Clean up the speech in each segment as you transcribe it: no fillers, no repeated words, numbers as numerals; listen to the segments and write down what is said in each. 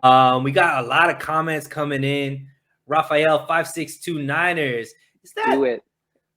We got a lot of comments coming in. Raphael 5629ers. Is that Do it.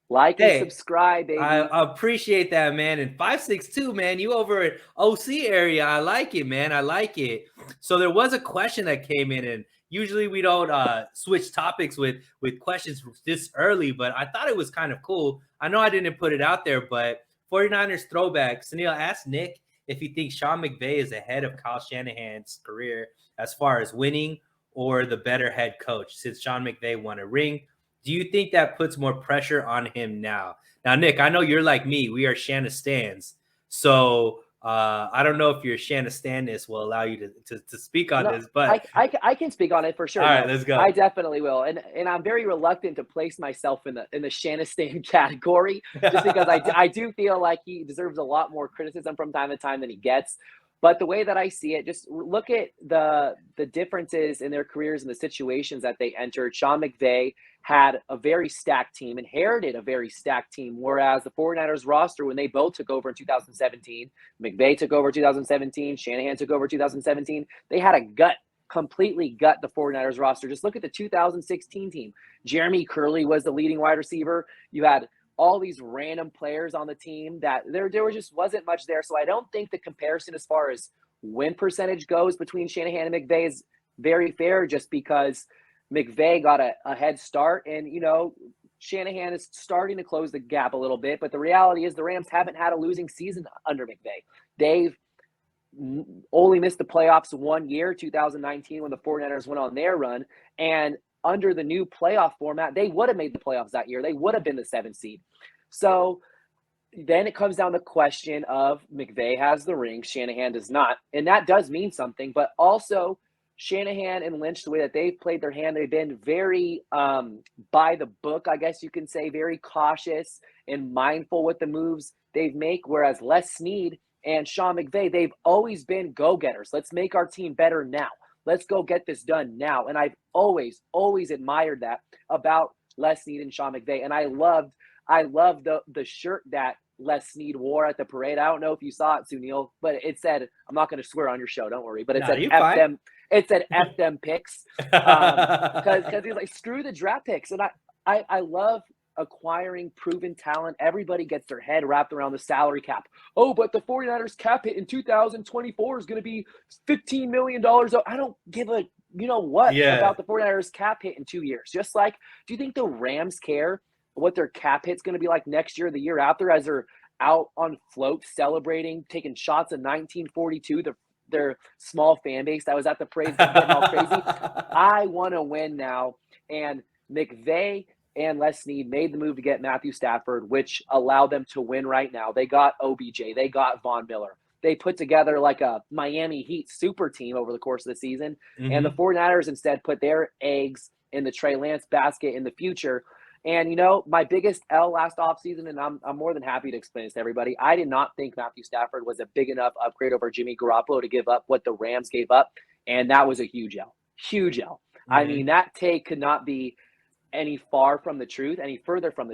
Like and hey? subscribe, baby. I appreciate that, man. And 562, man, you over at OC area. I like it, man. I like it. So there was a question that came in, and usually we don't switch topics with questions this early, but I thought it was kind of cool. I know I didn't put it out there, but 49ers throwback. Sunil asked Nick if he thinks Sean McVay is ahead of Kyle Shanahan's career as far as winning or the better head coach since Sean McVay won a ring. Do you think that puts more pressure on him now? Now, Nick, I know you're like me. We are Shanna Stans. So I don't know if your Shanna Stanness will allow you to speak on this, but I can speak on it for sure. All right, let's go. I definitely will. And I'm very reluctant to place myself in the Shanna Stan category just because I do feel like he deserves a lot more criticism from time to time than he gets. But the way that I see it, just look at the differences in their careers and the situations that they entered. Sean McVay had a very stacked team, inherited a very stacked team, whereas the 49ers roster, when they both took over in 2017, McVay took over 2017, Shanahan took over 2017, they had a completely gut the 49ers roster. Just look at the 2016 team. Jeremy Curley was the leading wide receiver. You had all these random players on the team that there just wasn't much there. So I don't think the comparison as far as win percentage goes between Shanahan and McVay is very fair, just because McVay got a head start, and Shanahan is starting to close the gap a little bit. But the reality is the Rams haven't had a losing season under McVay. They've only missed the playoffs 1 year, 2019, when the 49ers went on their run. And under the new playoff format, they would have made the playoffs that year. They would have been the 7th seed. So then it comes down to the question of McVay has the ring, Shanahan does not. And that does mean something. But also Shanahan and Lynch, the way that they've played their hand, they've been very by the book, I guess you can say, very cautious and mindful with the moves they make. Whereas Les Snead and Sean McVay, they've always been go-getters. Let's make our team better now. Let's go get this done now. And I've always admired that about Les Snead and Sean McVay. And I loved the shirt that Les Snead wore at the parade. I don't know if you saw it, Sunil, but it said, I'm not going to swear on your show, don't worry, but it said F them. It said F them picks. Because he's like, screw the draft picks. And I love acquiring proven talent. Everybody gets their head wrapped around the salary cap. Oh, but the 49ers cap hit in 2024 is going to be $15 million. I don't give a about the 49ers cap hit in 2 years. Just like, do you think the Rams care what their cap hit's going to be like next year or the year after, as they're out on float celebrating, taking shots in 1942, their small fan base that was at the parade getting all crazy? I want to win now. And McVay and Les Snead made the move to get Matthew Stafford, which allowed them to win right now. They got OBJ. They got Von Miller. They put together like a Miami Heat super team over the course of the season. Mm-hmm. And the 49ers instead put their eggs in the Trey Lance basket in the future. And, my biggest L last offseason, and I'm more than happy to explain this to everybody, I did not think Matthew Stafford was a big enough upgrade over Jimmy Garoppolo to give up what the Rams gave up. And that was a huge L. Huge L. Mm-hmm. I mean, that take could not be any further from the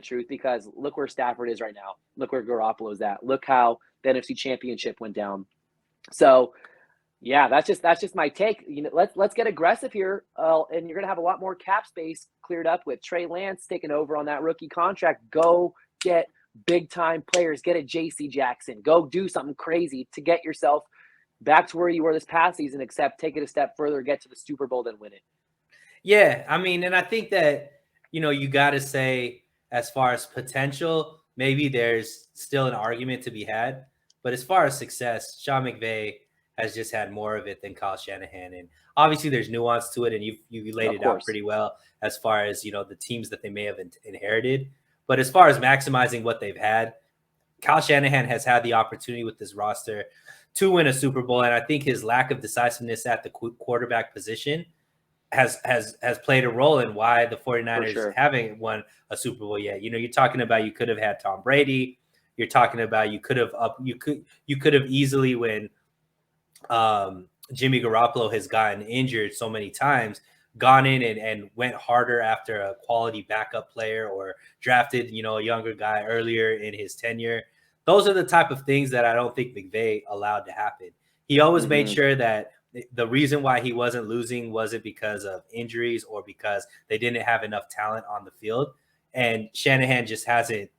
truth, because look where Stafford is right now. Look where Garoppolo is at. Look how the NFC Championship went down. So, yeah, that's just my take. Let's get aggressive here, and you're going to have a lot more cap space cleared up with Trey Lance taking over on that rookie contract. Go get big-time players. Get a J.C. Jackson. Go do something crazy to get yourself back to where you were this past season, except take it a step further, get to the Super Bowl, then win it. Yeah, I mean, and I think that, you got to say, as far as potential, maybe there's still an argument to be had. But as far as success, Sean McVay has just had more of it than Kyle Shanahan. And obviously there's nuance to it, and you laid it out pretty well as far as, the teams that they may have inherited. But as far as maximizing what they've had, Kyle Shanahan has had the opportunity with this roster to win a Super Bowl. And I think his lack of decisiveness at the quarterback position has played a role in why the 49ers haven't won a Super Bowl yet. You're talking about, you could have had Tom Brady. You're talking about, you could have easily, when Jimmy Garoppolo has gotten injured so many times, gone in and went harder after a quality backup player, or drafted, a younger guy earlier in his tenure. Those are the type of things that I don't think McVay allowed to happen. He always made sure that the reason why he wasn't losing wasn't because of injuries or because they didn't have enough talent on the field. And Shanahan just hasn't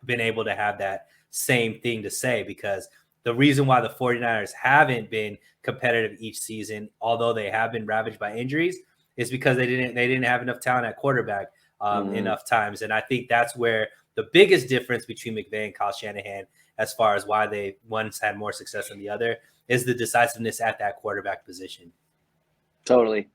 been able to have that same thing to say, because the reason why the 49ers haven't been competitive each season, although they have been ravaged by injuries, is because they didn't have enough talent at quarterback enough times. And I think that's where the biggest difference between McVay and Kyle Shanahan, as far as why they once had more success than the other, is the decisiveness at that quarterback position. Totally.